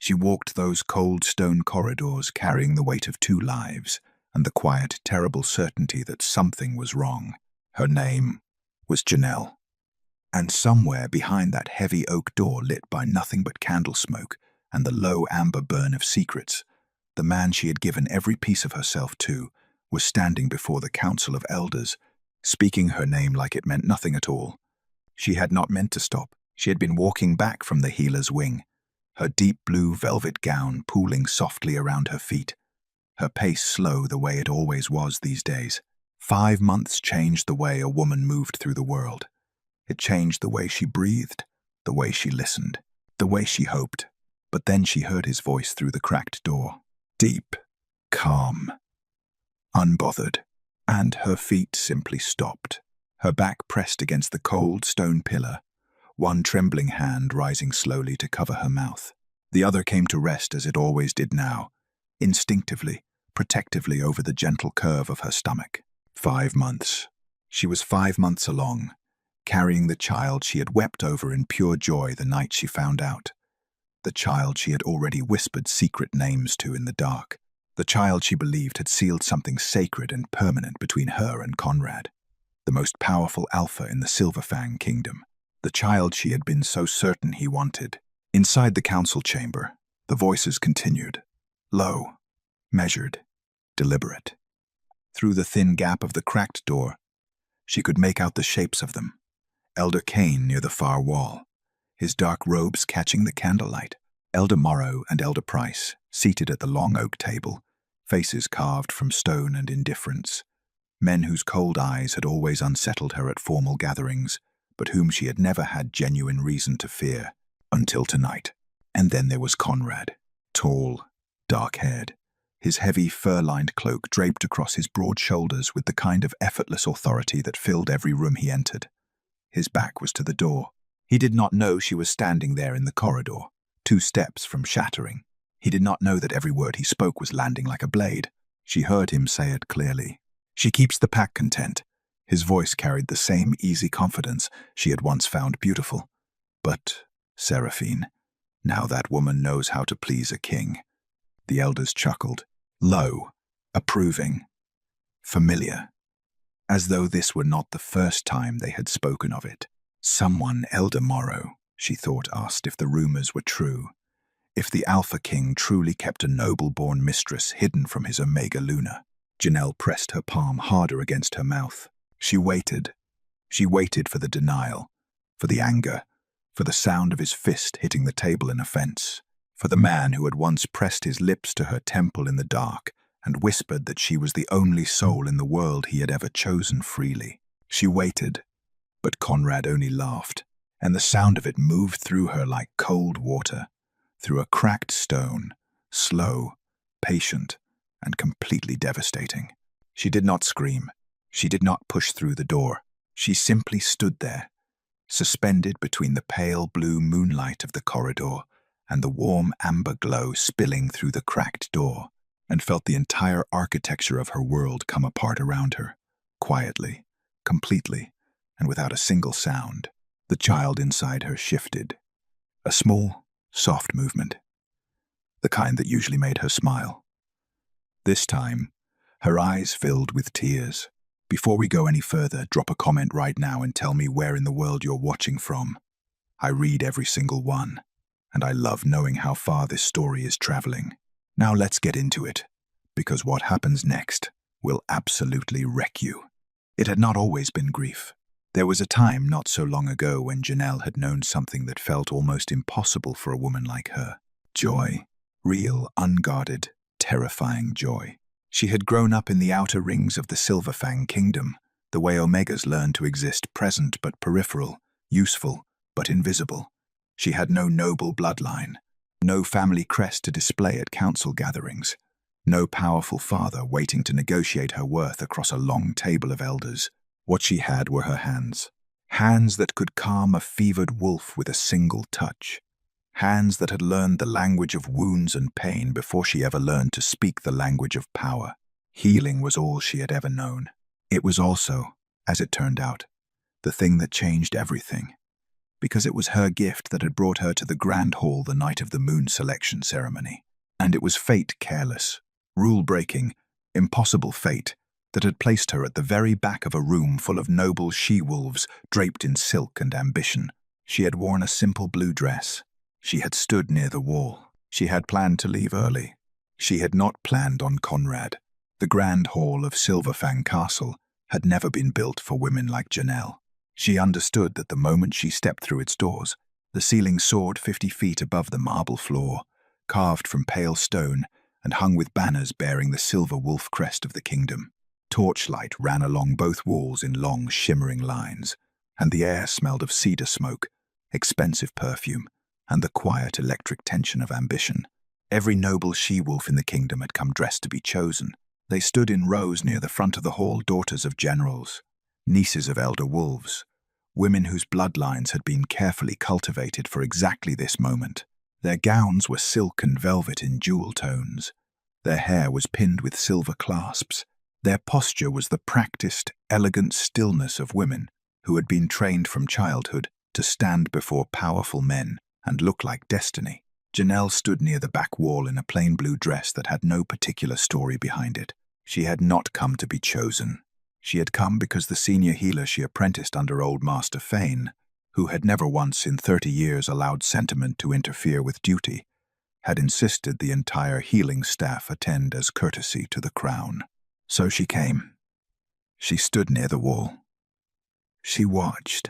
She walked those cold stone corridors carrying the weight of 2 lives and the quiet, terrible certainty that something was wrong. Her name was Janelle. And somewhere behind that heavy oak door lit by nothing but candle smoke and the low amber burn of secrets, the man she had given every piece of herself to was standing before the council of elders, speaking her name like it meant nothing at all. She had not meant to stop. She had been walking back from the healer's wing, her deep blue velvet gown pooling softly around her feet, her pace slow the way it always was these days. 5 months changed the way a woman moved through the world. It changed the way she breathed, the way she listened, the way she hoped. But then she heard his voice through the cracked door. Deep, calm, unbothered. And her feet simply stopped, her back pressed against the cold stone pillar, one trembling hand rising slowly to cover her mouth. The other came to rest as it always did now, instinctively, protectively over the gentle curve of her stomach. 5 months. She was 5 months along, carrying the child she had wept over in pure joy the night she found out. The child she had already whispered secret names to in the dark. The child she believed had sealed something sacred and permanent between her and Conrad, the most powerful alpha in the Silverfang kingdom. The child she had been so certain he wanted. Inside the council chamber, the voices continued, low, measured, deliberate. Through the thin gap of the cracked door, she could make out the shapes of them. Elder Cain near the far wall, his dark robes catching the candlelight. Elder Morrow and Elder Price, seated at the long oak table, faces carved from stone and indifference. Men whose cold eyes had always unsettled her at formal gatherings, but whom she had never had genuine reason to fear, until tonight. And then there was Conrad, tall, dark-haired, his heavy fur-lined cloak draped across his broad shoulders with the kind of effortless authority that filled every room he entered. His back was to the door. He did not know she was standing there in the corridor, 2 steps from shattering. He did not know that every word he spoke was landing like a blade. She heard him say it clearly. She keeps the pack content. His voice carried the same easy confidence she had once found beautiful. But, Seraphine, now that woman knows how to please a king. The elders chuckled, low, approving, familiar, as though this were not the first time they had spoken of it. Someone, Elder Morrow, she thought, asked if the rumors were true, if the Alpha King truly kept a noble-born mistress hidden from his Omega Luna. Janelle pressed her palm harder against her mouth. She waited. She waited for the denial, for the anger, for the sound of his fist hitting the table in offense, for the man who had once pressed his lips to her temple in the dark and whispered that she was the only soul in the world he had ever chosen freely. She waited, but Conrad only laughed, and the sound of it moved through her like cold water, through a cracked stone, slow, patient, and completely devastating. She did not scream. She did not push through the door. She simply stood there, suspended between the pale blue moonlight of the corridor and the warm amber glow spilling through the cracked door, and felt the entire architecture of her world come apart around her, quietly, completely, and without a single sound. The child inside her shifted. A small, soft movement, the kind that usually made her smile. This time, her eyes filled with tears. Before we go any further, drop a comment right now and tell me where in the world you're watching from. I read every single one, and I love knowing how far this story is traveling. Now let's get into it, because what happens next will absolutely wreck you. It had not always been grief. There was a time not so long ago when Janelle had known something that felt almost impossible for a woman like her. Joy. Real, unguarded, terrifying joy. She had grown up in the outer rings of the Silverfang kingdom, the way Omegas learn to exist present but peripheral, useful but invisible. She had no noble bloodline, no family crest to display at council gatherings, no powerful father waiting to negotiate her worth across a long table of elders. What she had were her hands. Hands that could calm a fevered wolf with a single touch. Hands that had learned the language of wounds and pain before she ever learned to speak the language of power. Healing was all she had ever known. It was also, as it turned out, the thing that changed everything. because it was her gift that had brought her to the grand hall the night of the moon selection ceremony. And it was fate careless, rule-breaking, impossible fate that had placed her at the very back of a room full of noble she-wolves draped in silk and ambition. She had worn a simple blue dress. She had stood near the wall. She had planned to leave early. She had not planned on Conrad. The grand hall of Silverfang Castle had never been built for women like Janelle. She understood that the moment she stepped through its doors, the ceiling soared 50 feet above the marble floor, carved from pale stone and hung with banners bearing the silver wolf crest of the kingdom. Torchlight ran along both walls in long, shimmering lines, and the air smelled of cedar smoke, expensive perfume, and the quiet electric tension of ambition. Every noble she-wolf in the kingdom had come dressed to be chosen. They stood in rows near the front of the hall, daughters of generals, nieces of elder wolves, women whose bloodlines had been carefully cultivated for exactly this moment. Their gowns were silk and velvet in jewel tones. Their hair was pinned with silver clasps. Their posture was the practiced, elegant stillness of women who had been trained from childhood to stand before powerful men and look like destiny. Janelle stood near the back wall in a plain blue dress that had no particular story behind it. She had not come to be chosen. She had come because the senior healer she apprenticed under Old Master Fane, who had never once in 30 years allowed sentiment to interfere with duty, had insisted the entire healing staff attend as courtesy to the crown. So she came. She stood near the wall. She watched,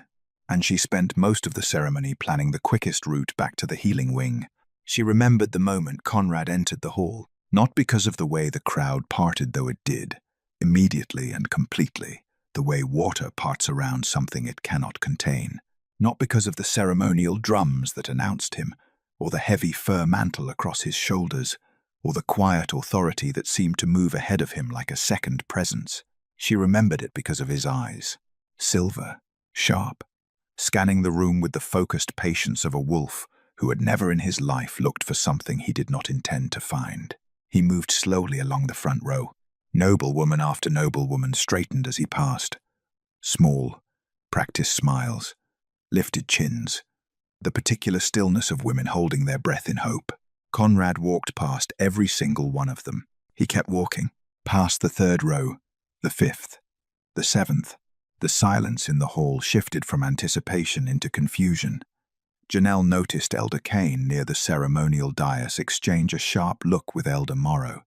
and she spent most of the ceremony planning the quickest route back to the healing wing. She remembered the moment Conrad entered the hall, not because of the way the crowd parted, though it did, immediately and completely, the way water parts around something it cannot contain, not because of the ceremonial drums that announced him, or the heavy fur mantle across his shoulders, or the quiet authority that seemed to move ahead of him like a second presence. She remembered it because of his eyes, silver, sharp, scanning the room with the focused patience of a wolf who had never in his life looked for something he did not intend to find. He moved slowly along the front row. Noblewoman after noblewoman straightened as he passed. Small, practiced smiles, lifted chins, the particular stillness of women holding their breath in hope. Conrad walked past every single one of them. He kept walking, past the third row, the fifth, the seventh. The silence in the hall shifted from anticipation into confusion. Janelle noticed Elder Kane near the ceremonial dais exchange a sharp look with Elder Morrow.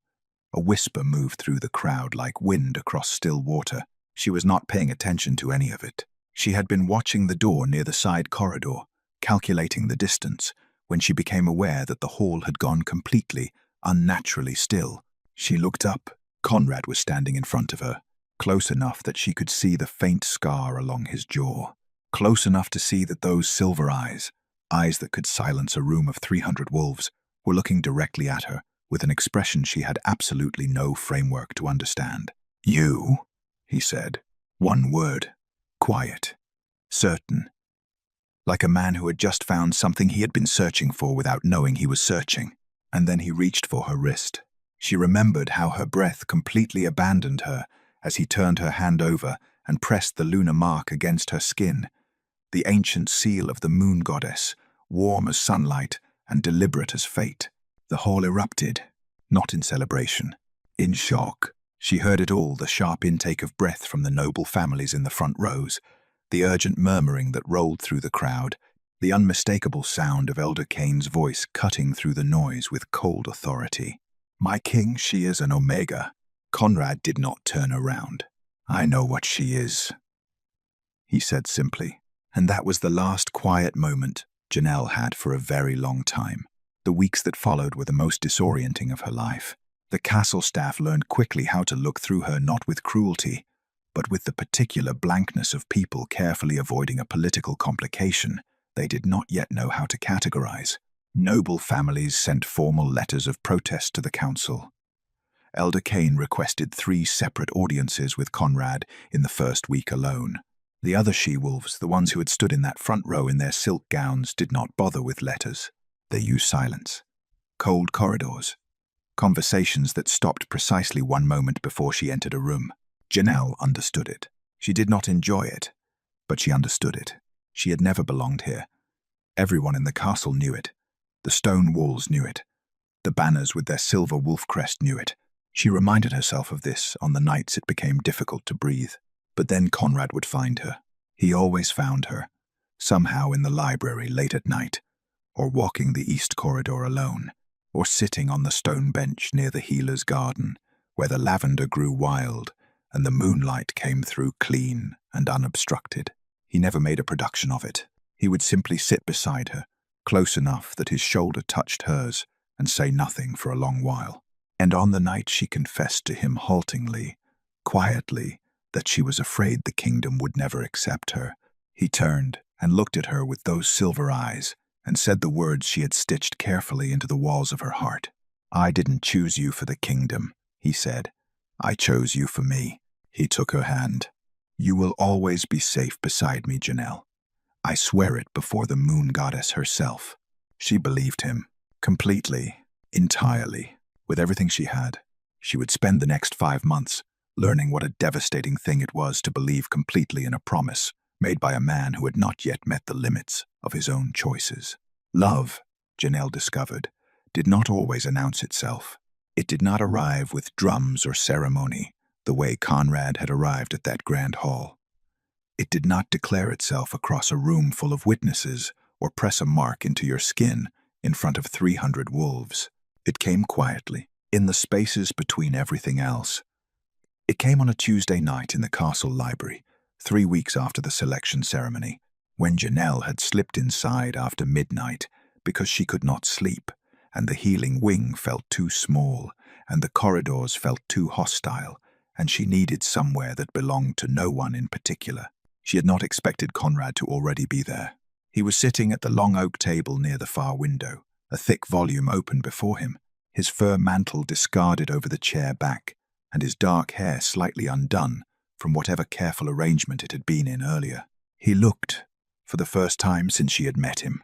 A whisper moved through the crowd like wind across still water. She was not paying attention to any of it. She had been watching the door near the side corridor, calculating the distance, when she became aware that the hall had gone completely, unnaturally still. She looked up. Conrad was standing in front of her, close enough that she could see the faint scar along his jaw, close enough to see that those silver eyes that could silence a room of 300 wolves, were looking directly at her with an expression she had absolutely no framework to understand. "You," he said. One word. Quiet. Certain. Like a man who had just found something he had been searching for without knowing he was searching. And then he reached for her wrist. She remembered how her breath completely abandoned her as he turned her hand over and pressed the lunar mark against her skin, the ancient seal of the moon goddess, warm as sunlight and deliberate as fate. The hall erupted, not in celebration, in shock. She heard it all, the sharp intake of breath from the noble families in the front rows, the urgent murmuring that rolled through the crowd, the unmistakable sound of Elder Kane's voice cutting through the noise with cold authority. "My king, she is an Omega." Conrad did not turn around. "I know what she is," he said simply. And that was the last quiet moment Janelle had for a very long time. The weeks that followed were the most disorienting of her life. The castle staff learned quickly how to look through her not with cruelty, but with the particular blankness of people carefully avoiding a political complication they did not yet know how to categorize. Noble families sent formal letters of protest to the council. Elder Kane requested 3 separate audiences with Conrad in the first week alone. The other she-wolves, the ones who had stood in that front row in their silk gowns, did not bother with letters. They used silence. Cold corridors. Conversations that stopped precisely one moment before she entered a room. Janelle understood it. She did not enjoy it, but she understood it. She had never belonged here, Everyone in the castle knew it. The stone walls knew it. The banners with their silver wolf crest knew it. She reminded herself of this on the nights it became difficult to breathe. But then Conrad would find her. He always found her, somehow in the library late at night, or walking the east corridor alone, or sitting on the stone bench near the healer's garden, where the lavender grew wild and the moonlight came through clean and unobstructed. He never made a production of it. He would simply sit beside her, close enough that his shoulder touched hers, and say nothing for a long while. And on the night she confessed to him haltingly, quietly, that she was afraid the kingdom would never accept her, he turned and looked at her with those silver eyes and said the words she had stitched carefully into the walls of her heart. "I didn't choose you for the kingdom," he said. "I chose you for me." He took her hand. "You will always be safe beside me, Janelle. I swear it before the moon goddess herself." She believed him, completely, entirely, with everything she had. She would spend the next 5 months learning what a devastating thing it was to believe completely in a promise made by a man who had not yet met the limits of his own choices. Love, Janelle discovered, did not always announce itself. It did not arrive with drums or ceremony, the way Conrad had arrived at that grand hall. It did not declare itself across a room full of witnesses or press a mark into your skin in front of 300 wolves. It came quietly, in the spaces between everything else. It came on a Tuesday night in the castle library, 3 weeks after the selection ceremony, when Janelle had slipped inside after midnight because she could not sleep, and the healing wing felt too small, and the corridors felt too hostile, and she needed somewhere that belonged to no one in particular. She had not expected Conrad to already be there. He was sitting at the long oak table near the far window, a thick volume open before him, his fur mantle discarded over the chair back, and his dark hair slightly undone from whatever careful arrangement it had been in earlier. He looked, for the first time since she had met him,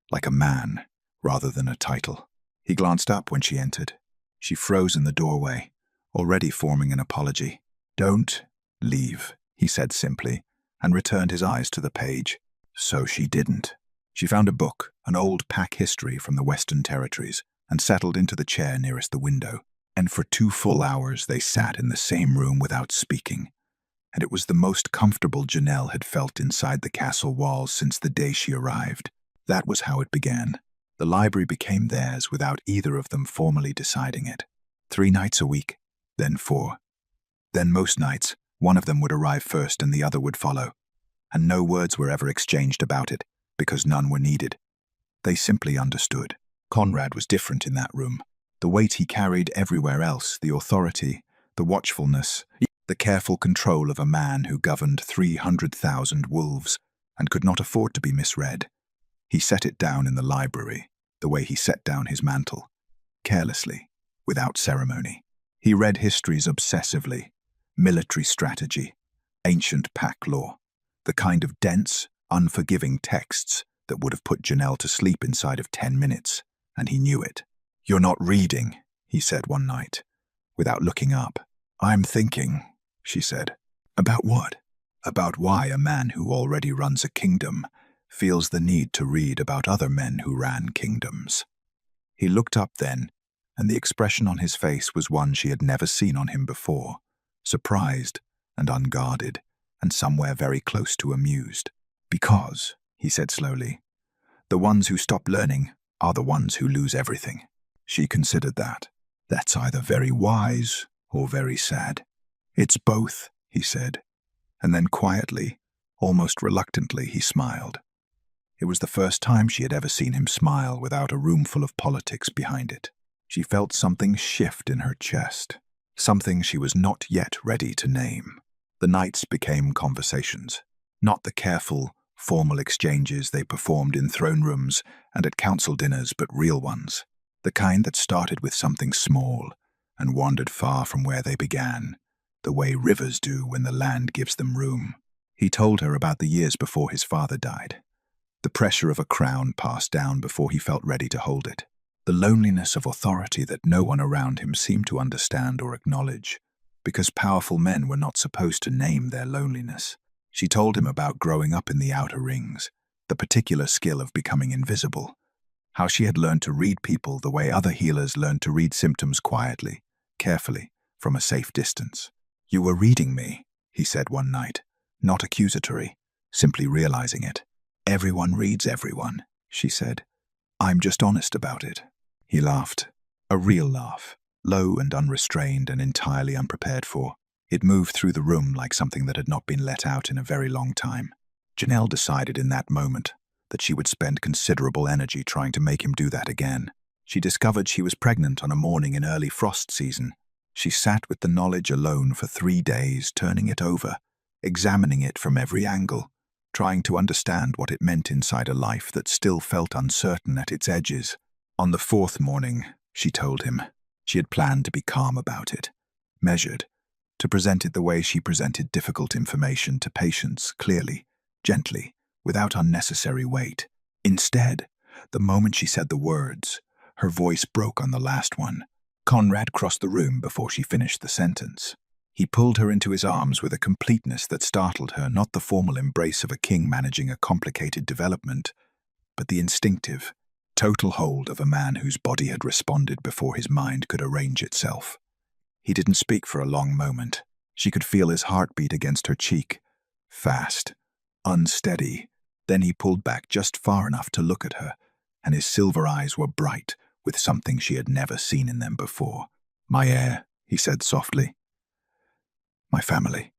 like a man rather than a title. He glanced up when she entered. She froze in the doorway, already forming an apology. "Don't leave," he said simply, and returned his eyes to the page. So she didn't. She found a book, an old pack history from the Western Territories, and settled into the chair nearest the window. And for 2 full hours they sat in the same room without speaking. And it was the most comfortable Janelle had felt inside the castle walls since the day she arrived. That was how it began. The library became theirs without either of them formally deciding it. 3 nights a week, then 4. Then most nights, one of them would arrive first and the other would follow. And no words were ever exchanged about it, because none were needed. They simply understood. Conrad was different in that room. The weight he carried everywhere else, the authority, the watchfulness, the careful control of a man who governed 300,000 wolves and could not afford to be misread. He set it down in the library, the way he set down his mantle, carelessly, without ceremony. He read histories obsessively, military strategy, ancient pack law, the kind of dense, unforgiving texts that would have put Janelle to sleep inside of 10 minutes, and he knew it. "You're not reading," he said one night, without looking up. "I'm thinking," she said. "About what?" "About why a man who already runs a kingdom feels the need to read about other men who ran kingdoms." He looked up then, and the expression on his face was one she had never seen on him before, surprised and unguarded, and somewhere very close to amused. "Because," he said slowly, "the ones who stop learning are the ones who lose everything." She considered that. "That's either very wise or very sad." "It's both," he said, and then quietly, almost reluctantly, he smiled. It was the first time she had ever seen him smile without a room full of politics behind it. She felt something shift in her chest, something she was not yet ready to name. The nights became conversations, not the careful, formal exchanges they performed in throne rooms and at council dinners, but real ones, the kind that started with something small and wandered far from where they began, the way rivers do when the land gives them room. He told her about the years before his father died, the pressure of a crown passed down before he felt ready to hold it, the loneliness of authority that no one around him seemed to understand or acknowledge, because powerful men were not supposed to name their loneliness. She told him about growing up in the outer rings, the particular skill of becoming invisible. How she had learned to read people the way other healers learned to read symptoms quietly, carefully, from a safe distance. "You were reading me," he said one night, not accusatory, simply realizing it. "Everyone reads everyone," she said. "I'm just honest about it." He laughed. A real laugh, low and unrestrained and entirely unprepared for. It moved through the room like something that had not been let out in a very long time. Janelle decided in that moment that she would spend considerable energy trying to make him do that again. She discovered she was pregnant on a morning in early frost season. She sat with the knowledge alone for 3 days, turning it over, examining it from every angle, trying to understand what it meant inside a life that still felt uncertain at its edges. On the 4th morning, she told him, she had planned to be calm about it, measured, to present it the way she presented difficult information to patients, clearly, gently, without unnecessary weight. Instead, the moment she said the words, her voice broke on the last one. Conrad crossed the room before she finished the sentence. He pulled her into his arms with a completeness that startled her, not the formal embrace of a king managing a complicated development, but the instinctive, total hold of a man whose body had responded before his mind could arrange itself. He didn't speak for a long moment. She could feel his heartbeat against her cheek. Fast, unsteady. Then he pulled back just far enough to look at her, and his silver eyes were bright with something she had never seen in them before. "My heir," he said softly. "My family."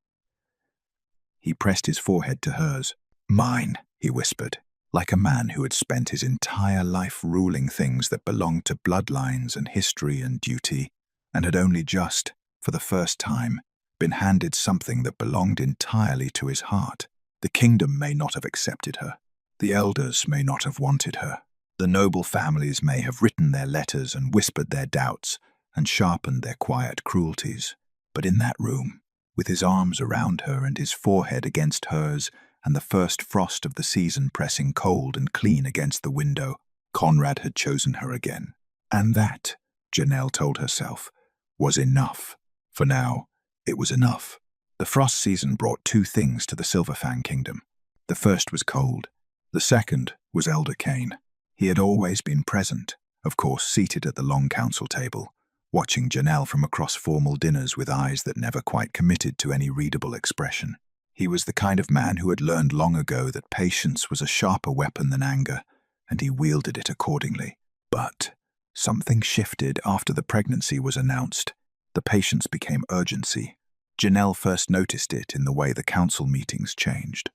He pressed his forehead to hers. "Mine," he whispered, like a man who had spent his entire life ruling things that belonged to bloodlines and history and duty, and had only just, for the first time, been handed something that belonged entirely to his heart. The kingdom may not have accepted her. The elders may not have wanted her. The noble families may have written their letters and whispered their doubts and sharpened their quiet cruelties. But in that room, with his arms around her and his forehead against hers, and the first frost of the season pressing cold and clean against the window, Conrad had chosen her again. And that, Janelle told herself, was enough. For now, it was enough. The frost season brought 2 things to the Silverfang kingdom. The first was cold. The second was Elder Kane. He had always been present, of course seated at the long council table, watching Janelle from across formal dinners with eyes that never quite committed to any readable expression. He was the kind of man who had learned long ago that patience was a sharper weapon than anger, and he wielded it accordingly. But something shifted after the pregnancy was announced. The patience became urgency. Janelle first noticed it in the way the council meetings changed.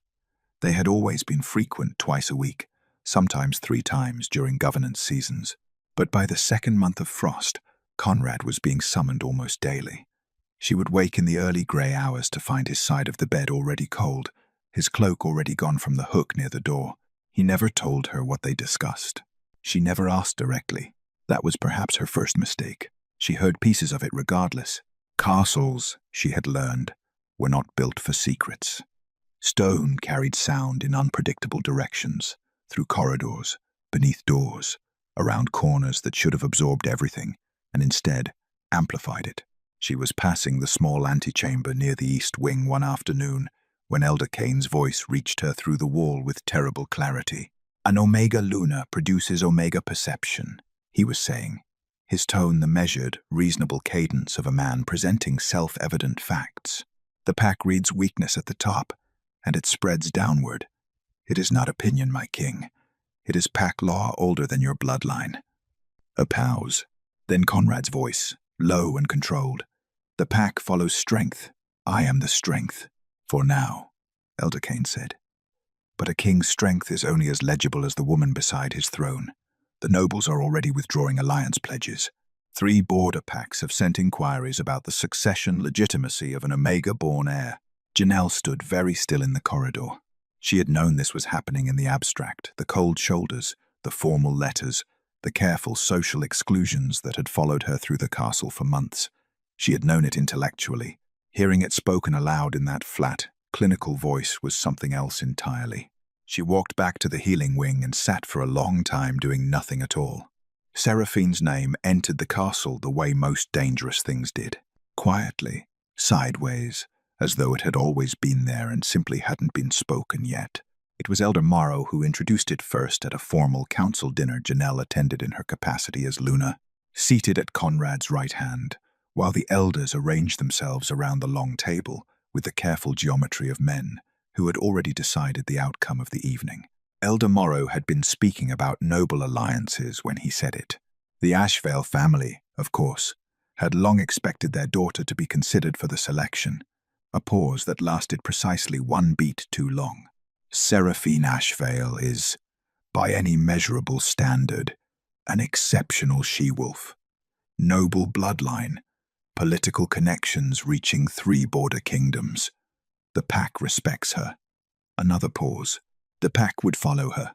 They had always been frequent, twice a week, sometimes 3 times during governance seasons. But by the 2nd month of frost, Conrad was being summoned almost daily. She would wake in the early grey hours to find his side of the bed already cold, his cloak already gone from the hook near the door. He never told her what they discussed. She never asked directly. That was perhaps her first mistake. She heard pieces of it regardless. Castles, she had learned, were not built for secrets. Stone carried sound in unpredictable directions, through corridors, beneath doors, around corners that should have absorbed everything, and instead amplified it. She was passing the small antechamber near the east wing one afternoon when Elder Kane's voice reached her through the wall with terrible clarity. "An Omega Luna produces Omega perception," he was saying, his tone the measured, reasonable cadence of a man presenting self-evident facts. "The pack reads weakness at the top, and it spreads downward. It is not opinion, my king. It is pack law older than your bloodline." A pause. Then Conrad's voice, low and controlled. "The pack follows strength. I am the strength. For now," Elder Kane said. "But a king's strength is only as legible as the woman beside his throne. The nobles are already withdrawing alliance pledges. 3 border packs have sent inquiries about the succession legitimacy of an Omega-born heir." Janelle stood very still in the corridor. She had known this was happening in the abstract, the cold shoulders, the formal letters, the careful social exclusions that had followed her through the castle for months. She had known it intellectually. Hearing it spoken aloud in that flat, clinical voice was something else entirely. She walked back to the healing wing and sat for a long time doing nothing at all. Seraphine's name entered the castle the way most dangerous things did. Quietly, sideways, as though it had always been there and simply hadn't been spoken yet. It was Elder Morrow who introduced it first at a formal council dinner Janelle attended in her capacity as Luna. Seated at Conrad's right hand, while the elders arranged themselves around the long table with the careful geometry of men who had already decided the outcome of the evening. Elder Morrow had been speaking about noble alliances when he said it. The Ashvale family, of course, had long expected their daughter to be considered for the selection, a pause that lasted precisely one beat too long. Seraphine Ashvale is, by any measurable standard, an exceptional she-wolf. Noble bloodline, political connections reaching 3 border kingdoms. The pack respects her. Another pause. The pack would follow her.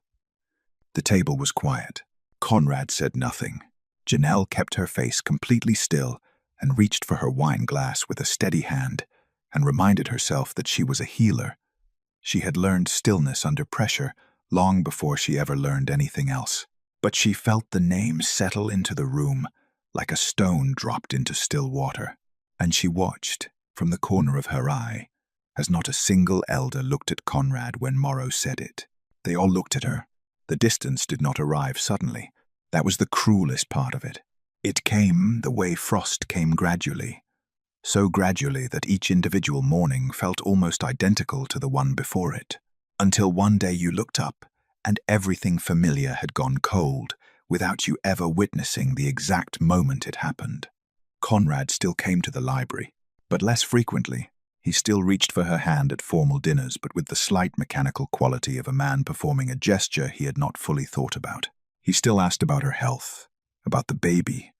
The table was quiet. Conrad said nothing. Janelle kept her face completely still and reached for her wine glass with a steady hand and reminded herself that she was a healer. She had learned stillness under pressure long before she ever learned anything else. But she felt the name settle into the room like a stone dropped into still water, and she watched, from the corner of her eye, as not a single elder looked at Conrad when Morrow said it. They all looked at her. The distance did not arrive suddenly. That was the cruelest part of it. It came the way frost came gradually, so gradually that each individual morning felt almost identical to the one before it, until one day you looked up and everything familiar had gone cold without you ever witnessing the exact moment it happened. Conrad still came to the library, but less frequently. He still reached for her hand at formal dinners, but with the slight mechanical quality of a man performing a gesture he had not fully thought about. He still asked about her health, about the baby,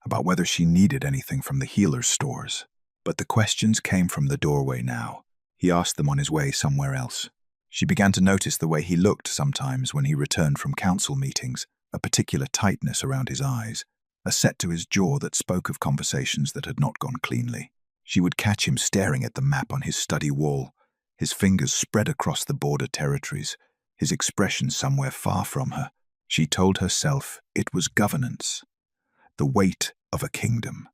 about whether she needed anything from the healer's stores. But the questions came from the doorway now. He asked them on his way somewhere else. She began to notice the way he looked sometimes when he returned from council meetings, a particular tightness around his eyes, a set to his jaw that spoke of conversations that had not gone cleanly. She would catch him staring at the map on his study wall, his fingers spread across the border territories, his expression somewhere far from her. She told herself it was governance, the weight of a kingdom,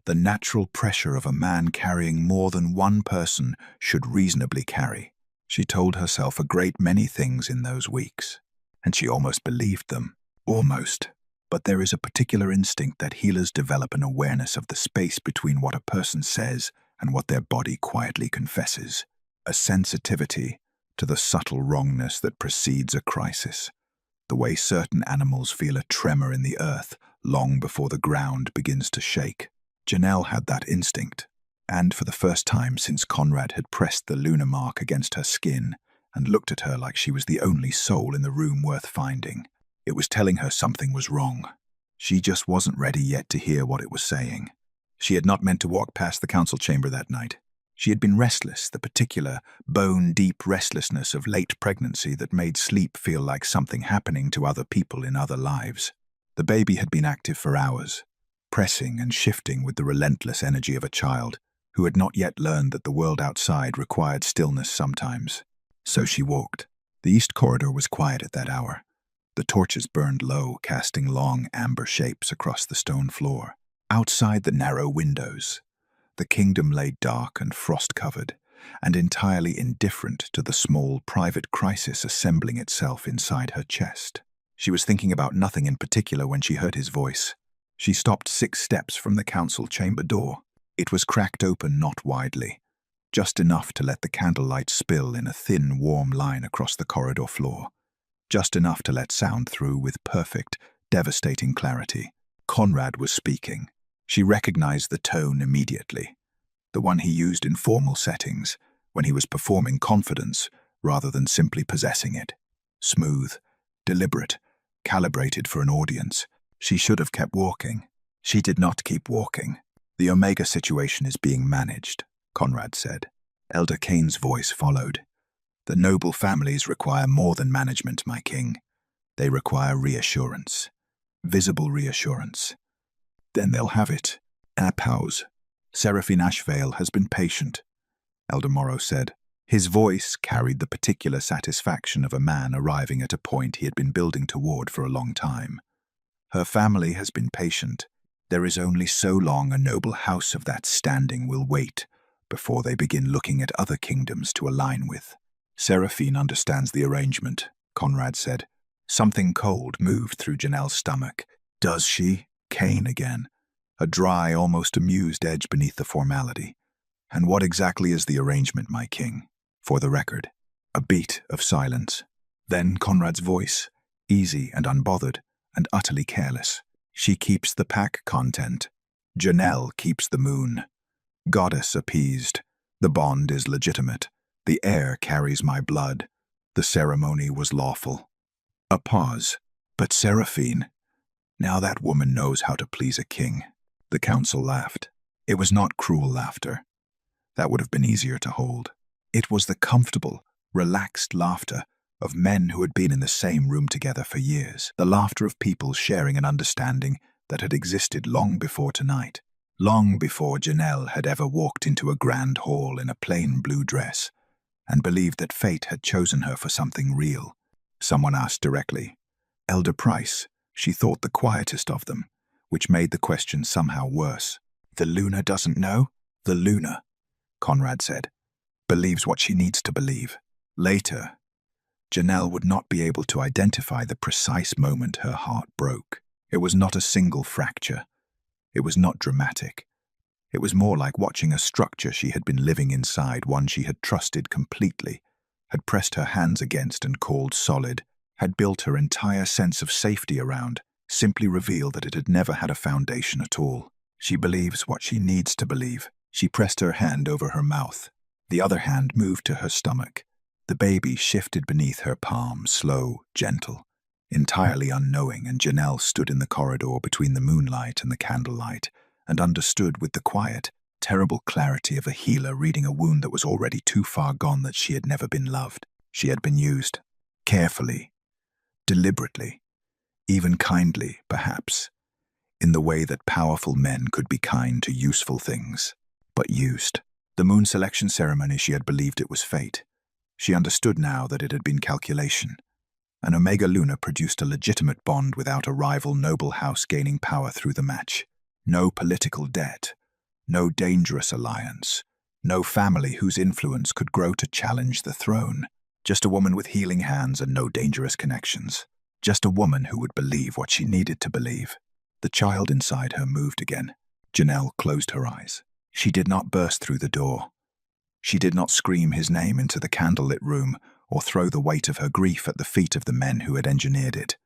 the natural pressure of a man carrying more than one person should reasonably carry. She told herself a great many things in those weeks, and she almost believed them. Almost. But there is a particular instinct that healers develop, an awareness of the space between what a person says and what their body quietly confesses, a sensitivity to the subtle wrongness that precedes a crisis, the way certain animals feel a tremor in the earth long before the ground begins to shake. Janelle had that instinct, and for the first time since Conrad had pressed the lunar mark against her skin and looked at her like she was the only soul in the room worth finding, it was telling her something was wrong. She just wasn't ready yet to hear what it was saying. She had not meant to walk past the council chamber that night. She had been restless, the particular bone-deep restlessness of late pregnancy that made sleep feel like something happening to other people in other lives. The baby had been active for hours, pressing and shifting with the relentless energy of a child who had not yet learned that the world outside required stillness sometimes. So she walked. The east corridor was quiet at that hour. The torches burned low, casting long amber shapes across the stone floor. Outside the narrow windows, the kingdom lay dark and frost-covered, and entirely indifferent to the small, private crisis assembling itself inside her chest. She was thinking about nothing in particular when she heard his voice. She stopped 6 steps from the council chamber door. It was cracked open not widely, just enough to let the candlelight spill in a thin, warm line across the corridor floor. Just enough to let sound through with perfect, devastating clarity. Conrad was speaking. She recognized the tone immediately, the one he used in formal settings, when he was performing confidence rather than simply possessing it. Smooth, deliberate, calibrated for an audience. She should have kept walking. She did not keep walking. "The Omega situation is being managed," Conrad said. Elder Kane's voice followed. "The noble families require more than management, my king. They require reassurance. Visible reassurance. Then they'll have it." A pause. "Seraphine Ashvale has been patient," Elder Morrow said. His voice carried the particular satisfaction of a man arriving at a point he had been building toward for a long time. "Her family has been patient. There is only so long a noble house of that standing will wait before they begin looking at other kingdoms to align with." Seraphine understands the arrangement, Conrad said. Something cold moved through Janelle's stomach. Does she? Cain again. A dry, almost amused edge beneath the formality. And what exactly is the arrangement, my king? For the record. A beat of silence. Then Conrad's voice, easy and unbothered, and utterly careless. She keeps the pack content. Janelle keeps the moon. Goddess appeased. The bond is legitimate. The air carries my blood. The ceremony was lawful. A pause. But Seraphine, now that woman knows how to please a king. The council laughed. It was not cruel laughter. That would have been easier to hold. It was the comfortable, relaxed laughter of men who had been in the same room together for years. The laughter of people sharing an understanding that had existed long before tonight. Long before Janelle had ever walked into a grand hall in a plain blue dress and believed that fate had chosen her for something real. Someone asked directly. Elder Price, she thought the quietest of them, which made the question somehow worse. The Luna doesn't know? The Luna, Conrad said, believes what she needs to believe. Later, Janelle would not be able to identify the precise moment her heart broke. It was not a single fracture. It was not dramatic. It was more like watching a structure she had been living inside, one she had trusted completely, had pressed her hands against and called solid, had built her entire sense of safety around, simply revealed that it had never had a foundation at all. She believes what she needs to believe. She pressed her hand over her mouth. The other hand moved to her stomach. The baby shifted beneath her palm, slow, gentle, entirely unknowing, and Janelle stood in the corridor between the moonlight and the candlelight and understood with the quiet, terrible clarity of a healer reading a wound that was already too far gone that she had never been loved. She had been used, carefully, deliberately, even kindly, perhaps, in the way that powerful men could be kind to useful things, but used. The moon selection ceremony, she had believed it was fate. She understood now that it had been calculation. An Omega Luna produced a legitimate bond without a rival noble house gaining power through the match. No political debt, no dangerous alliance, no family whose influence could grow to challenge the throne. Just a woman with healing hands and no dangerous connections. Just a woman who would believe what she needed to believe. The child inside her moved again. Janelle closed her eyes. She did not burst through the door. She did not scream his name into the candlelit room or throw the weight of her grief at the feet of the men who had engineered it.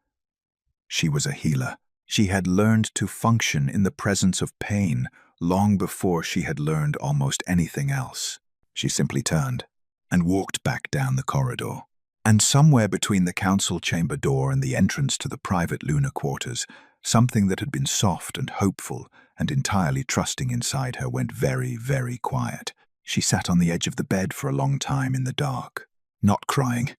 She was a healer. She had learned to function in the presence of pain long before she had learned almost anything else. She simply turned and walked back down the corridor. And somewhere between the council chamber door and the entrance to the private lunar quarters, something that had been soft and hopeful and entirely trusting inside her went very, very quiet. She sat on the edge of the bed for a long time in the dark, not crying,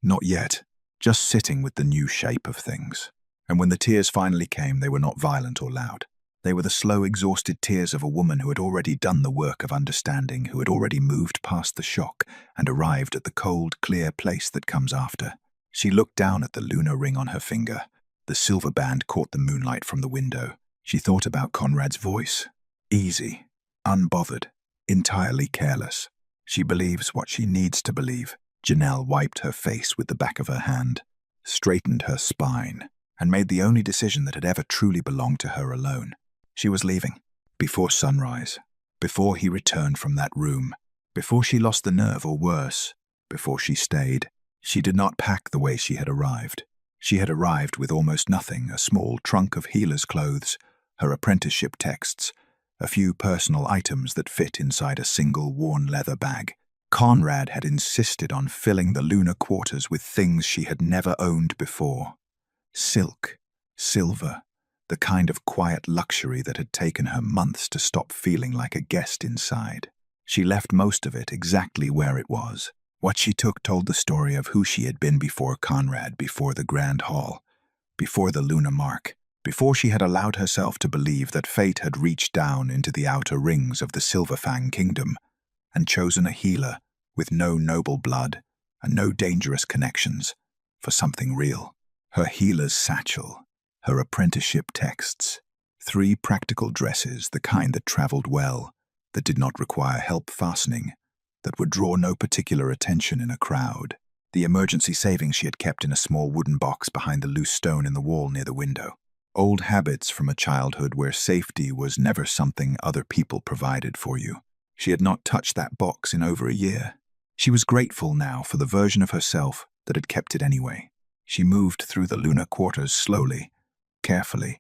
not yet, just sitting with the new shape of things. And when the tears finally came, they were not violent or loud. They were the slow, exhausted tears of a woman who had already done the work of understanding, who had already moved past the shock and arrived at the cold, clear place that comes after. She looked down at the lunar ring on her finger. The silver band caught the moonlight from the window. She thought about Conrad's voice. Easy, unbothered, entirely careless. She believes what she needs to believe. Janelle wiped her face with the back of her hand, straightened her spine, and made the only decision that had ever truly belonged to her alone. She was leaving, before sunrise, before he returned from that room, before she lost the nerve or worse, before she stayed. She did not pack the way she had arrived. She had arrived with almost nothing, a small trunk of healer's clothes, her apprenticeship texts, a few personal items that fit inside a single worn leather bag. Conrad had insisted on filling the lunar quarters with things she had never owned before. Silk, silver, the kind of quiet luxury that had taken her months to stop feeling like a guest inside. She left most of it exactly where it was. What she took told the story of who she had been before Conrad, before the Grand Hall, before the Lunar Mark, before she had allowed herself to believe that fate had reached down into the outer rings of the Silverfang Kingdom and chosen a healer with no noble blood and no dangerous connections for something real. Her healer's satchel, her apprenticeship texts, 3 practical dresses, the kind that traveled well, that did not require help fastening, that would draw no particular attention in a crowd. The emergency savings she had kept in a small wooden box behind the loose stone in the wall near the window. Old habits from a childhood where safety was never something other people provided for you. She had not touched that box in over a year. She was grateful now for the version of herself that had kept it anyway. She moved through the lunar quarters slowly, carefully,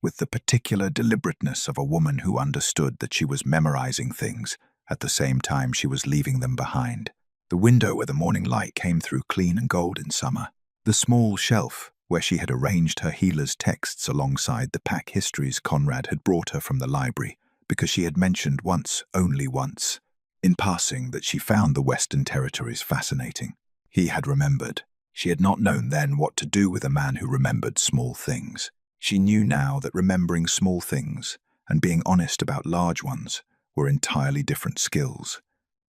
with the particular deliberateness of a woman who understood that she was memorizing things at the same time she was leaving them behind. The window where the morning light came through clean and gold in summer. The small shelf where she had arranged her healer's texts alongside the pack histories Conrad had brought her from the library, because she had mentioned once, only once, in passing, that she found the Western Territories fascinating. He had remembered. She had not known then what to do with a man who remembered small things. She knew now that remembering small things and being honest about large ones were entirely different skills,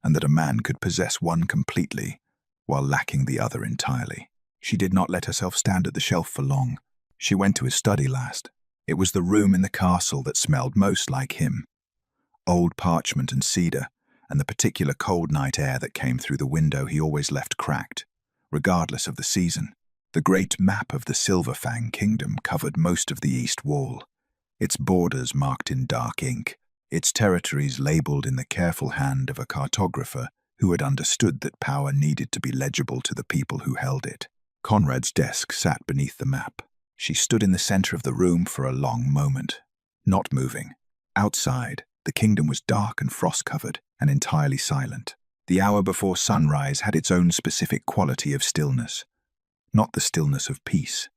and that a man could possess one completely while lacking the other entirely. She did not let herself stand at the shelf for long. She went to his study last. It was the room in the castle that smelled most like him. Old parchment and cedar, and the particular cold night air that came through the window he always left cracked, regardless of the season. The great map of the Silverfang Kingdom covered most of the east wall, its borders marked in dark ink, its territories labeled in the careful hand of a cartographer who had understood that power needed to be legible to the people who held it. Conrad's desk sat beneath the map. She stood in the center of the room for a long moment, not moving. Outside, the kingdom was dark and frost-covered and entirely silent. The hour before sunrise had its own specific quality of stillness. Not the stillness of peace,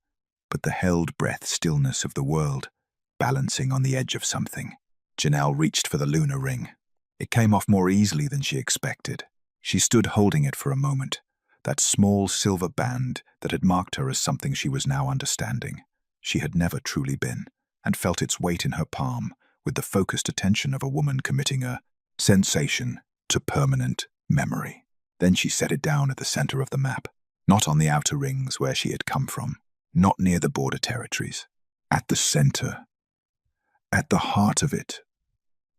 but the held-breath stillness of the world, balancing on the edge of something. Janelle reached for the lunar ring. It came off more easily than she expected. She stood holding it for a moment, that small silver band that had marked her as something she was now understanding. She had never truly been, and felt its weight in her palm with the focused attention of a woman committing a sensation to permanent memory. Then she set it down at the center of the map, not on the outer rings where she had come from, not near the border territories. At the center, at the heart of it,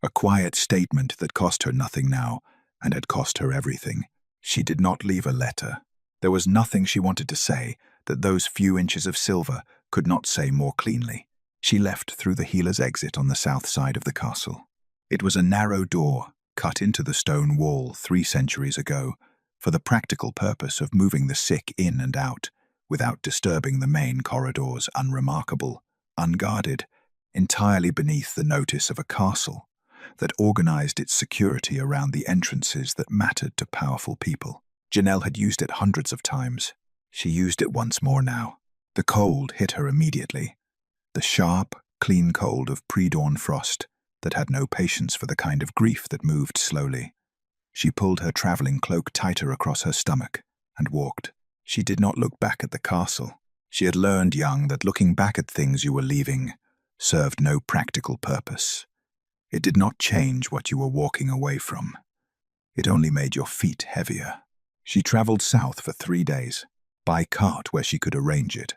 a quiet statement that cost her nothing now and had cost her everything. She did not leave a letter. There was nothing she wanted to say that those few inches of silver could not say more cleanly. She left through the healer's exit on the south side of the castle. It was a narrow door cut into the stone wall 3 centuries ago for the practical purpose of moving the sick in and out without disturbing the main corridors, unremarkable, unguarded, entirely beneath the notice of a castle that organized its security around the entrances that mattered to powerful people. Janelle had used it hundreds of times. She used it once more now. The cold hit her immediately. The sharp, clean cold of pre-dawn frost that had no patience for the kind of grief that moved slowly. She pulled her traveling cloak tighter across her stomach and walked. She did not look back at the castle. She had learned young that looking back at things you were leaving served no practical purpose. It did not change what you were walking away from. It only made your feet heavier. She traveled south for 3 days, by cart where she could arrange it,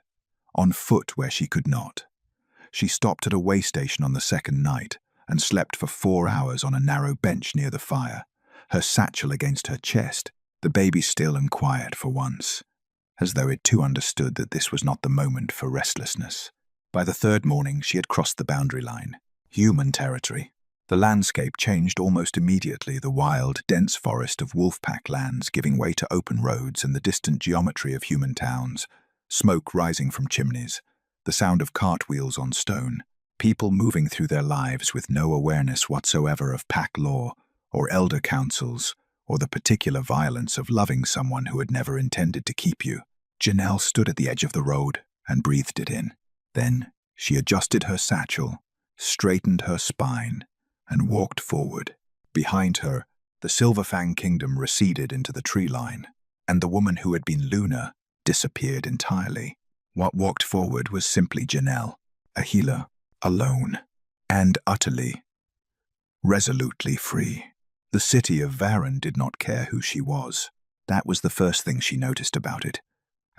on foot where she could not. She stopped at a way station on the second night and slept for 4 hours on a narrow bench near the fire, her satchel against her chest, the baby still and quiet for once, as though it too understood that this was not the moment for restlessness. By the 3rd morning, she had crossed the boundary line, human territory. The landscape changed almost immediately, the wild, dense forest of wolf-pack lands giving way to open roads and the distant geometry of human towns, smoke rising from chimneys, the sound of cartwheels on stone, people moving through their lives with no awareness whatsoever of pack law or elder councils or the particular violence of loving someone who had never intended to keep you. Janelle stood at the edge of the road and breathed it in. Then she adjusted her satchel, straightened her spine, and walked forward. Behind her, the Silverfang Kingdom receded into the tree line, and the woman who had been Luna disappeared entirely. What walked forward was simply Janelle, a healer, alone, and utterly, resolutely free. The city of Varen did not care who she was. That was the first thing she noticed about it,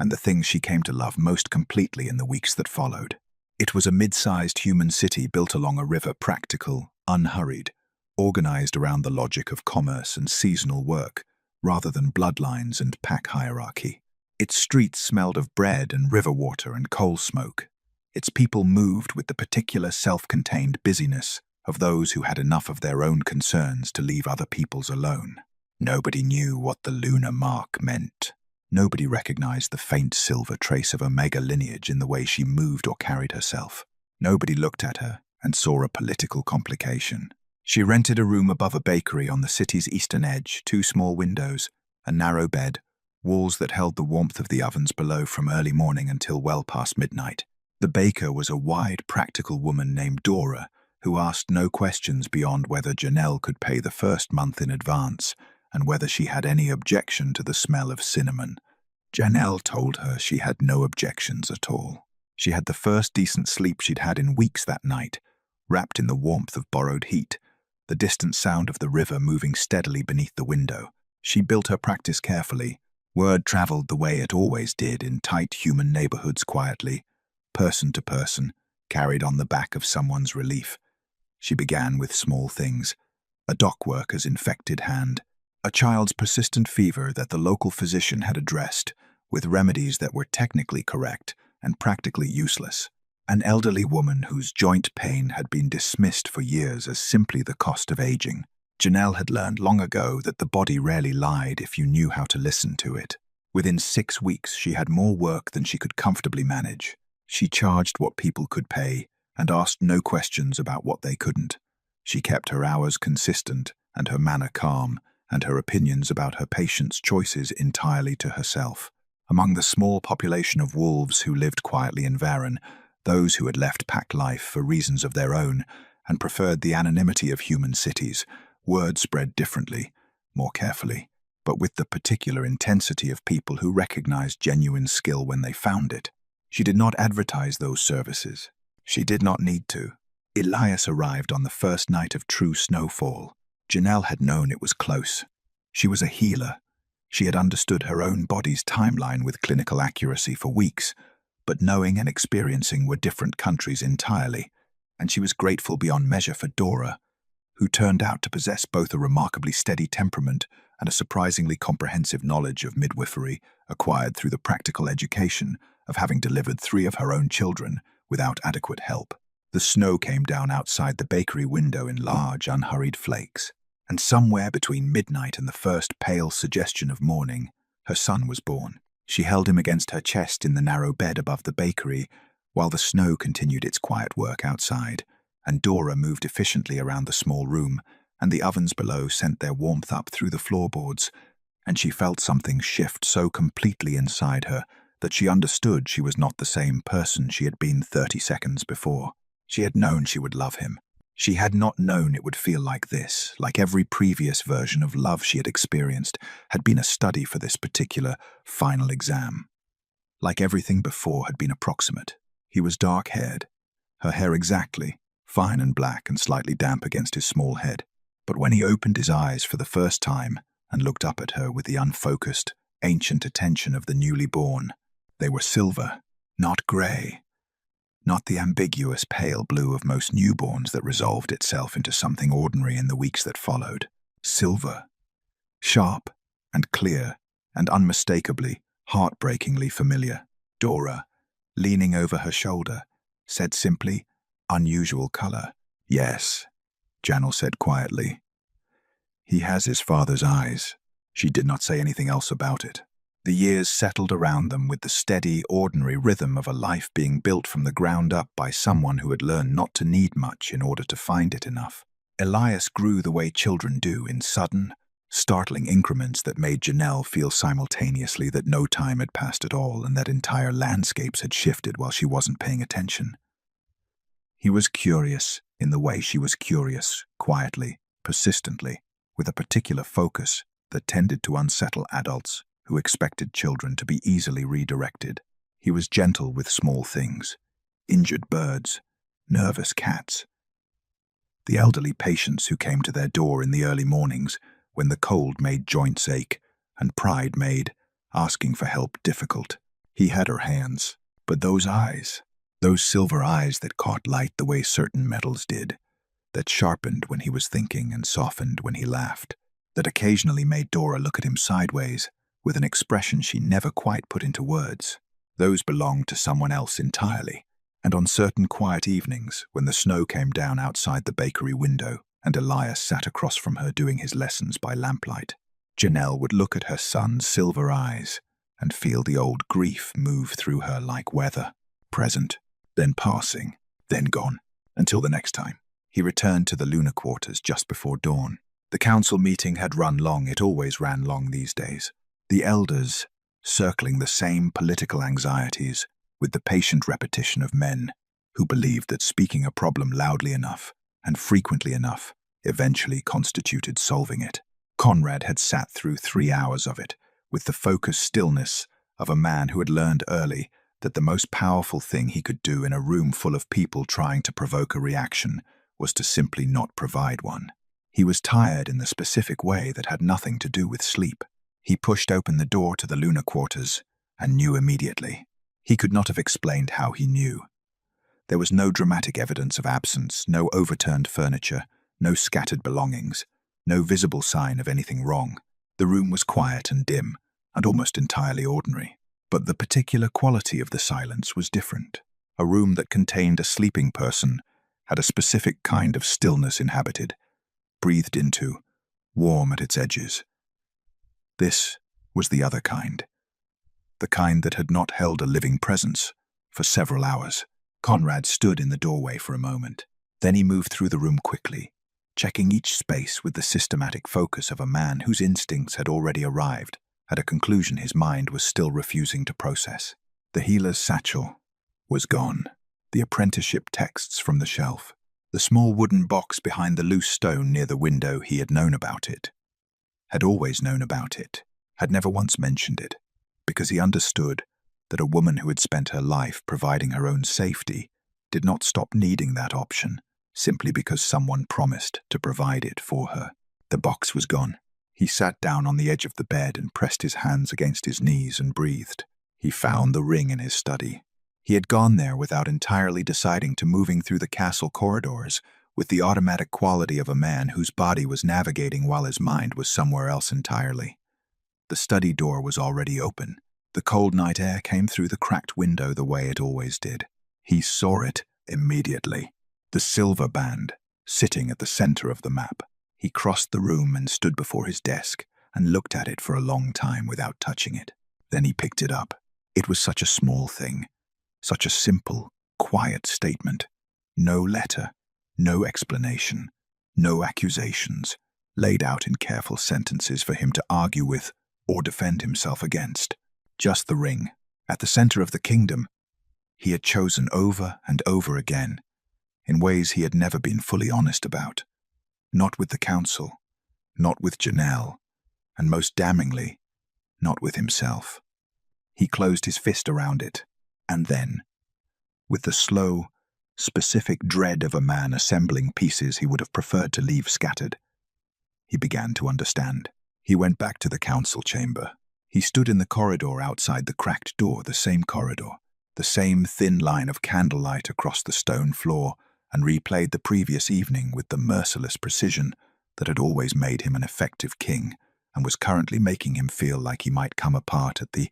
and the thing she came to love most completely in the weeks that followed. It was a mid-sized human city built along a river, practical, unhurried, organized around the logic of commerce and seasonal work, rather than bloodlines and pack hierarchy. Its streets smelled of bread and river water and coal smoke. Its people moved with the particular self-contained busyness of those who had enough of their own concerns to leave other people's alone. Nobody knew what the lunar mark meant. Nobody recognized the faint silver trace of Omega lineage in the way she moved or carried herself. Nobody looked at her and saw a political complication. She rented a room above a bakery on the city's eastern edge, 2 small windows, a narrow bed, walls that held the warmth of the ovens below from early morning until well past midnight. The baker was a wide, practical woman named Dora, who asked no questions beyond whether Janelle could pay the first month in advance and whether she had any objection to the smell of cinnamon. Janelle told her she had no objections at all. She had the first decent sleep she'd had in weeks that night, wrapped in the warmth of borrowed heat, the distant sound of the river moving steadily beneath the window. She built her practice carefully. Word traveled the way it always did in tight human neighborhoods quietly, person to person, carried on the back of someone's relief. She began with small things: a dock worker's infected hand, a child's persistent fever that the local physician had addressed, with remedies that were technically correct and practically useless, an elderly woman whose joint pain had been dismissed for years as simply the cost of aging. Janelle had learned long ago that the body rarely lied if you knew how to listen to it. Within 6 weeks, she had more work than she could comfortably manage. She charged what people could pay and asked no questions about what they couldn't. She kept her hours consistent and her manner calm, and her opinions about her patients' choices entirely to herself. Among the small population of wolves who lived quietly in Varan, those who had left pack life for reasons of their own and preferred the anonymity of human cities, word spread differently, more carefully, but with the particular intensity of people who recognized genuine skill when they found it. She did not advertise those services. She did not need to. Elias arrived on the first night of true snowfall. Janelle had known it was close. She was a healer. She had understood her own body's timeline with clinical accuracy for weeks, but knowing and experiencing were different countries entirely, and she was grateful beyond measure for Dora, who turned out to possess both a remarkably steady temperament and a surprisingly comprehensive knowledge of midwifery acquired through the practical education of having delivered 3 of her own children without adequate help. The snow came down outside the bakery window in large, unhurried flakes, and somewhere between midnight and the first pale suggestion of morning, her son was born. She held him against her chest in the narrow bed above the bakery, while the snow continued its quiet work outside, and Dora moved efficiently around the small room, and the ovens below sent their warmth up through the floorboards, and she felt something shift so completely inside her that she understood she was not the same person she had been 30 seconds before. She had known she would love him. She had not known it would feel like this, like every previous version of love she had experienced had been a study for this particular final exam. Like everything before had been approximate. He was dark-haired, her hair exactly, fine and black and slightly damp against his small head. But when he opened his eyes for the first time and looked up at her with the unfocused, ancient attention of the newly born, they were silver, not grey. Not the ambiguous pale blue of most newborns that resolved itself into something ordinary in the weeks that followed. Silver. Sharp and clear and unmistakably, heartbreakingly familiar. Dora, leaning over her shoulder, said simply, "Unusual color." "Yes," Janelle said quietly. "He has his father's eyes." She did not say anything else about it. The years settled around them with the steady, ordinary rhythm of a life being built from the ground up by someone who had learned not to need much in order to find it enough. Elias grew the way children do, in sudden, startling increments that made Janelle feel simultaneously that no time had passed at all and that entire landscapes had shifted while she wasn't paying attention. He was curious in the way she was curious, quietly, persistently, with a particular focus that tended to unsettle adults who expected children to be easily redirected. He was gentle with small things, injured birds, nervous cats, the elderly patients who came to their door in the early mornings when the cold made joints ache and pride made asking for help difficult. He had her hands, but those eyes, those silver eyes that caught light the way certain metals did, that sharpened when he was thinking and softened when he laughed, that occasionally made Dora look at him sideways with an expression she never quite put into words. Those belonged to someone else entirely, and on certain quiet evenings, when the snow came down outside the bakery window and Elias sat across from her doing his lessons by lamplight, Janelle would look at her son's silver eyes and feel the old grief move through her like weather, present, then passing, then gone, until the next time. He returned to the lunar quarters just before dawn. The council meeting had run long. It always ran long these days. The elders circling the same political anxieties with the patient repetition of men who believed that speaking a problem loudly enough and frequently enough eventually constituted solving it. Conrad had sat through 3 hours of it with the focused stillness of a man who had learned early that the most powerful thing he could do in a room full of people trying to provoke a reaction was to simply not provide one. He was tired in the specific way that had nothing to do with sleep. He pushed open the door to the lunar quarters and knew immediately. He could not have explained how he knew. There was no dramatic evidence of absence, no overturned furniture, no scattered belongings, no visible sign of anything wrong. The room was quiet and dim, and almost entirely ordinary. But the particular quality of the silence was different. A room that contained a sleeping person had a specific kind of stillness inhabited, breathed into, warm at its edges. This was the other kind. The kind that had not held a living presence for several hours. Conrad stood in the doorway for a moment. Then he moved through the room quickly, checking each space with the systematic focus of a man whose instincts had already arrived at a conclusion his mind was still refusing to process. The healer's satchel was gone. The apprenticeship texts from the shelf. The small wooden box behind the loose stone near the window. He had known about it. Had always known about it. Had never once mentioned it. Because he understood that a woman who had spent her life providing her own safety did not stop needing that option simply because someone promised to provide it for her. The box was gone. He sat down on the edge of the bed and pressed his hands against his knees and breathed. He found the ring in his study. He had gone there without entirely deciding to, moving through the castle corridors with the automatic quality of a man whose body was navigating while his mind was somewhere else entirely. The study door was already open. The cold night air came through the cracked window the way it always did. He saw it immediately. The silver band, sitting at the center of the map. He crossed the room and stood before his desk and looked at it for a long time without touching it. Then he picked it up. It was such a small thing, such a simple, quiet statement. No letter, no explanation, no accusations, laid out in careful sentences for him to argue with or defend himself against. Just the ring, at the center of the kingdom, he had chosen over and over again, in ways he had never been fully honest about. Not with the council, not with Janelle, and most damningly, not with himself. He closed his fist around it, and then, with the slow, specific dread of a man assembling pieces he would have preferred to leave scattered, he began to understand. He went back to the council chamber. He stood in the corridor outside the cracked door, the same corridor, the same thin line of candlelight across the stone floor, and replayed the previous evening with the merciless precision that had always made him an effective king and was currently making him feel like he might come apart at the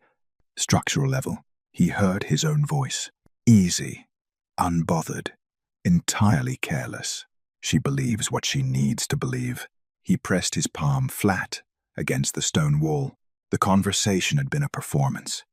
structural level. He heard his own voice. Easy, unbothered, entirely careless. She believes what she needs to believe. He pressed his palm flat against the stone wall. The conversation had been a performance.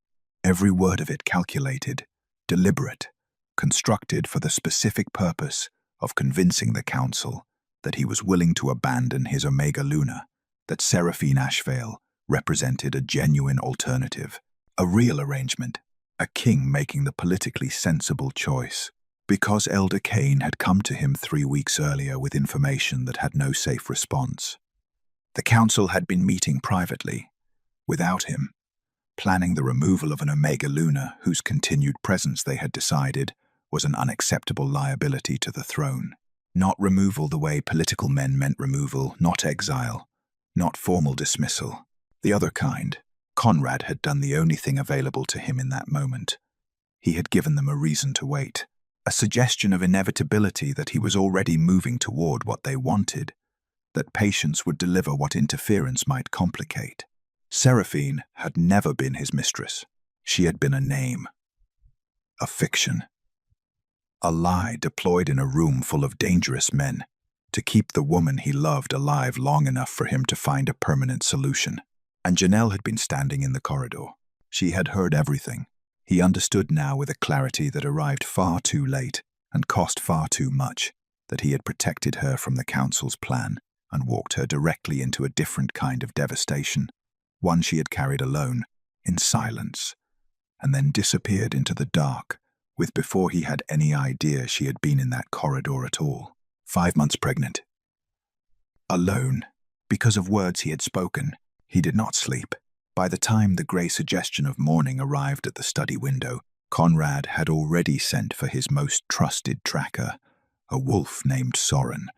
Every word of it calculated, deliberate, constructed for the specific purpose of convincing the council that he was willing to abandon his Omega Luna, that Seraphine Ashvale represented a genuine alternative, a real arrangement, a king making the politically sensible choice. Because Elder Kane had come to him 3 weeks earlier with information that had no safe response. The council had been meeting privately, without him, planning the removal of an Omega Luna whose continued presence they had decided was an unacceptable liability to the throne. Not removal the way political men meant removal, not exile, not formal dismissal. The other kind. Conrad had done the only thing available to him in that moment. He had given them a reason to wait. a suggestion of inevitability that he was already moving toward what they wanted, that patience would deliver what interference might complicate. Seraphine had never been his mistress. She had been a name, a fiction, a lie deployed in a room full of dangerous men to keep the woman he loved alive long enough for him to find a permanent solution. And Janelle had been standing in the corridor. She had heard everything. He understood now with a clarity that arrived far too late and cost far too much, that he had protected her from the council's plan and walked her directly into a different kind of devastation, one she had carried alone, in silence, and then disappeared into the dark, with before he had any idea she had been in that corridor at all. 5 months pregnant. Alone, because of words he had spoken, he did not sleep. By the time the grey suggestion of morning arrived at the study window, Conrad had already sent for his most trusted tracker, a wolf named Soren,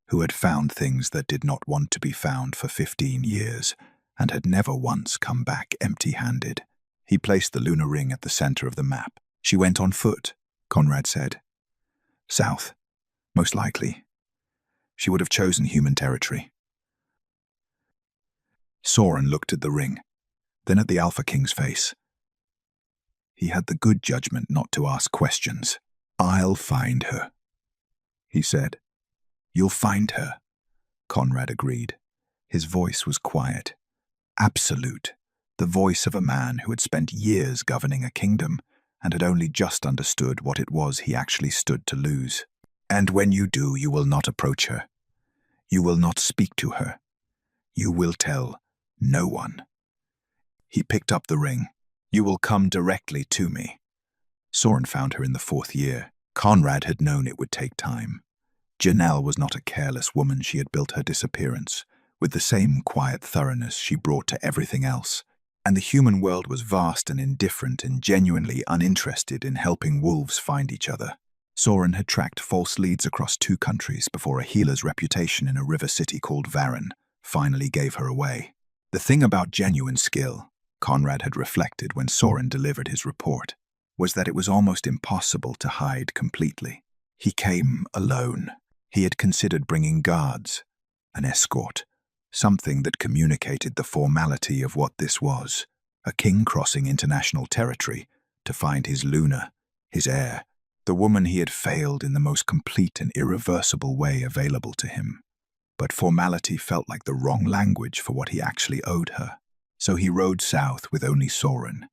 who had found things that did not want to be found for 15 years, and had never once come back empty-handed. He placed the lunar ring at the center of the map. She went on foot, Conrad said. South, most likely. She would have chosen human territory. Soren looked at the ring, then at the Alpha King's face. He had the good judgment not to ask questions. I'll find her, he said. You'll find her, Conrad agreed. His voice was quiet, absolute, the voice of a man who had spent years governing a kingdom and had only just understood what it was he actually stood to lose. And when you do, you will not approach her. You will not speak to her. You will tell no one. He picked up the ring. You will come directly to me. Soren found her in the 4th year. Conrad had known it would take time. Janelle was not a careless woman. She had built her disappearance with the same quiet thoroughness she brought to everything else. And the human world was vast and indifferent and genuinely uninterested in helping wolves find each other. Soren had tracked false leads across 2 countries before a healer's reputation in a river city called Varen finally gave her away. The thing about genuine skill, Conrad had reflected when Soren delivered his report, was that it was almost impossible to hide completely. He came alone. He had considered bringing guards, an escort, something that communicated the formality of what this was, a king crossing international territory to find his Luna, his heir, the woman he had failed in the most complete and irreversible way available to him. But formality felt like the wrong language for what he actually owed her. So he rode south with only Soren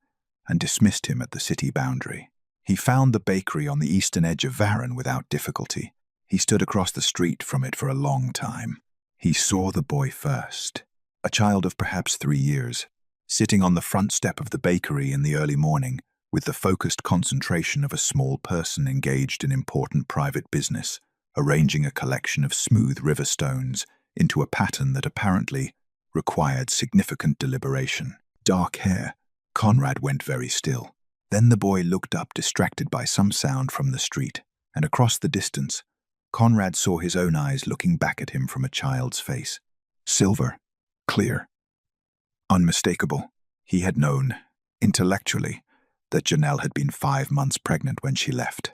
and dismissed him at the city boundary. He found the bakery on the eastern edge of Varen without difficulty. He stood across the street from it for a long time. He saw the boy first, a child of perhaps 3 years, sitting on the front step of the bakery in the early morning, with the focused concentration of a small person engaged in important private business, arranging a collection of smooth river stones into a pattern that apparently required significant deliberation. Dark hair. Conrad went very still. Then the boy looked up, distracted by some sound from the street, and across the distance, Conrad saw his own eyes looking back at him from a child's face. Silver, clear, unmistakable. He had known, intellectually, that Janelle had been 5 months pregnant when she left.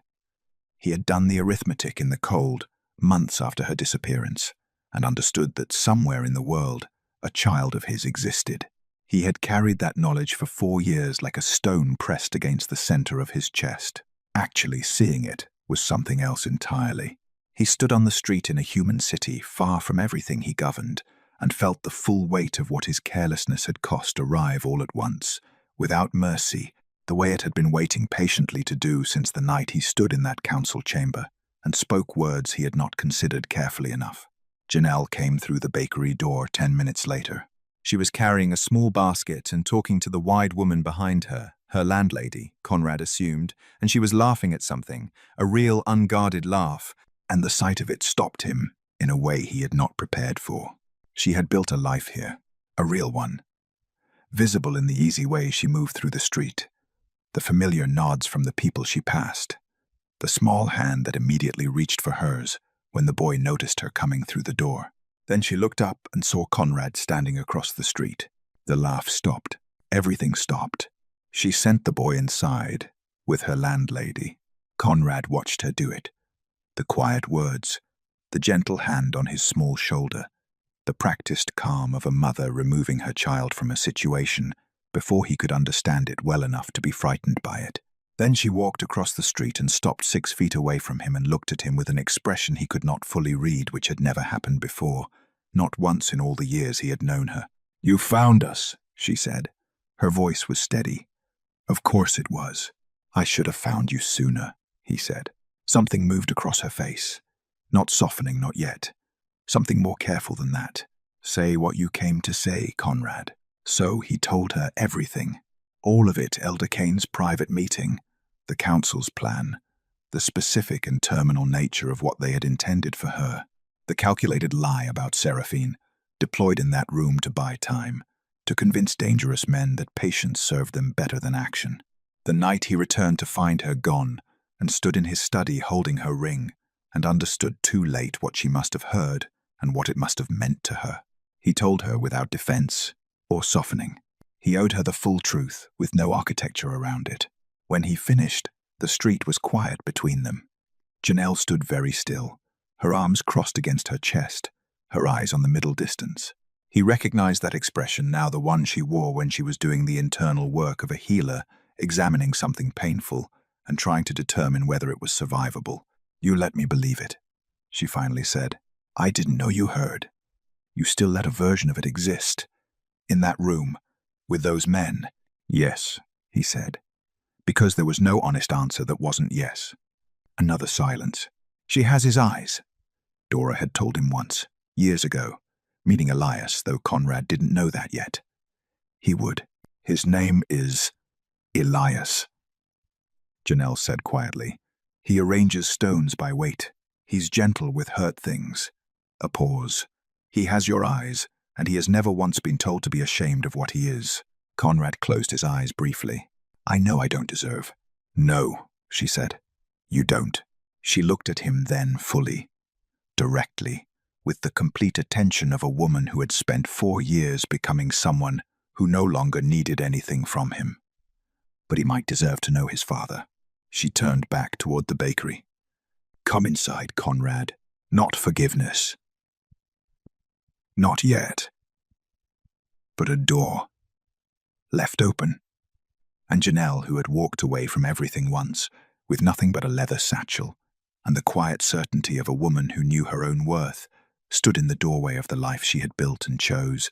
He had done the arithmetic in the cold, months after her disappearance, and understood that somewhere in the world, a child of his existed. He had carried that knowledge for 4 years like a stone pressed against the center of his chest. Actually seeing it was something else entirely. He stood on the street in a human city, far from everything he governed, and felt the full weight of what his carelessness had cost arrive all at once, without mercy, the way it had been waiting patiently to do since the night he stood in that council chamber and spoke words he had not considered carefully enough. Janelle came through the bakery door 10 minutes later. She was carrying a small basket and talking to the wide woman behind her, her landlady, Conrad assumed, and she was laughing at something, a real unguarded laugh, and the sight of it stopped him in a way he had not prepared for. She had built a life here, a real one. Visible in the easy way she moved through the street, the familiar nods from the people she passed, the small hand that immediately reached for hers when the boy noticed her coming through the door. Then she looked up and saw Conrad standing across the street. The laugh stopped. Everything stopped. She sent the boy inside with her landlady. Conrad watched her do it. The quiet words, the gentle hand on his small shoulder, the practiced calm of a mother removing her child from a situation before he could understand it well enough to be frightened by it. Then she walked across the street and stopped 6 feet away from him and looked at him with an expression he could not fully read, which had never happened before, not once in all the years he had known her. "You found us," she said. Her voice was steady. "Of course it was. I should have found you sooner," he said. Something moved across her face. Not softening, not yet. Something more careful than that. "Say what you came to say, Conrad." So he told her everything. All of it, Elder Kane's private meeting, the council's plan, the specific and terminal nature of what they had intended for her, the calculated lie about Seraphine, deployed in that room to buy time, to convince dangerous men that patience served them better than action. The night he returned to find her gone, and stood in his study holding her ring, and understood too late what she must have heard and what it must have meant to her. He told her without defense or softening. He owed her the full truth, with no architecture around it. When he finished, the street was quiet between them. Janelle stood very still, her arms crossed against her chest, her eyes on the middle distance. He recognized that expression, now the one she wore when she was doing the internal work of a healer, examining something painful and trying to determine whether it was survivable. "You let me believe it," she finally said. "I didn't know you heard. You still let a version of it exist. In that room, with those men." "Yes," he said, because there was no honest answer that wasn't yes. Another silence. "She has his eyes," Dora had told him once, years ago, meeting Elias, though Conrad didn't know that yet. He would. "His name is Elias," Janelle said quietly. "He arranges stones by weight. He's gentle with hurt things." A pause. "He has your eyes, and he has never once been told to be ashamed of what he is." Conrad closed his eyes briefly. "I know I don't deserve." "No," she said. "You don't." She looked at him then fully, directly, with the complete attention of a woman who had spent 4 years becoming someone who no longer needed anything from him. But he might deserve to know his father. She turned back toward the bakery. "Come inside, Conrad. Not forgiveness. Not yet. But a door left open." And Janelle, who had walked away from everything once, with nothing but a leather satchel, and the quiet certainty of a woman who knew her own worth, stood in the doorway of the life she had built and chose,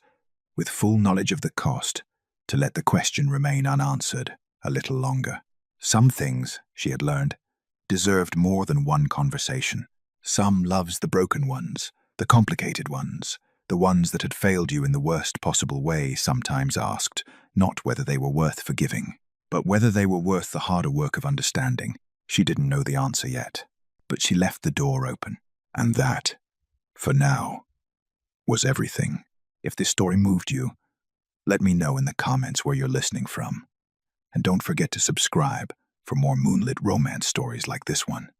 with full knowledge of the cost, to let the question remain unanswered a little longer. Some things, she had learned, deserved more than one conversation. Some loves the broken ones, the complicated ones, the ones that had failed you in the worst possible way, sometimes asked, not whether they were worth forgiving, but whether they were worth the harder work of understanding. She didn't know the answer yet, but she left the door open. And that, for now, was everything. If this story moved you, let me know in the comments where you're listening from. And don't forget to subscribe for more moonlit romance stories like this one.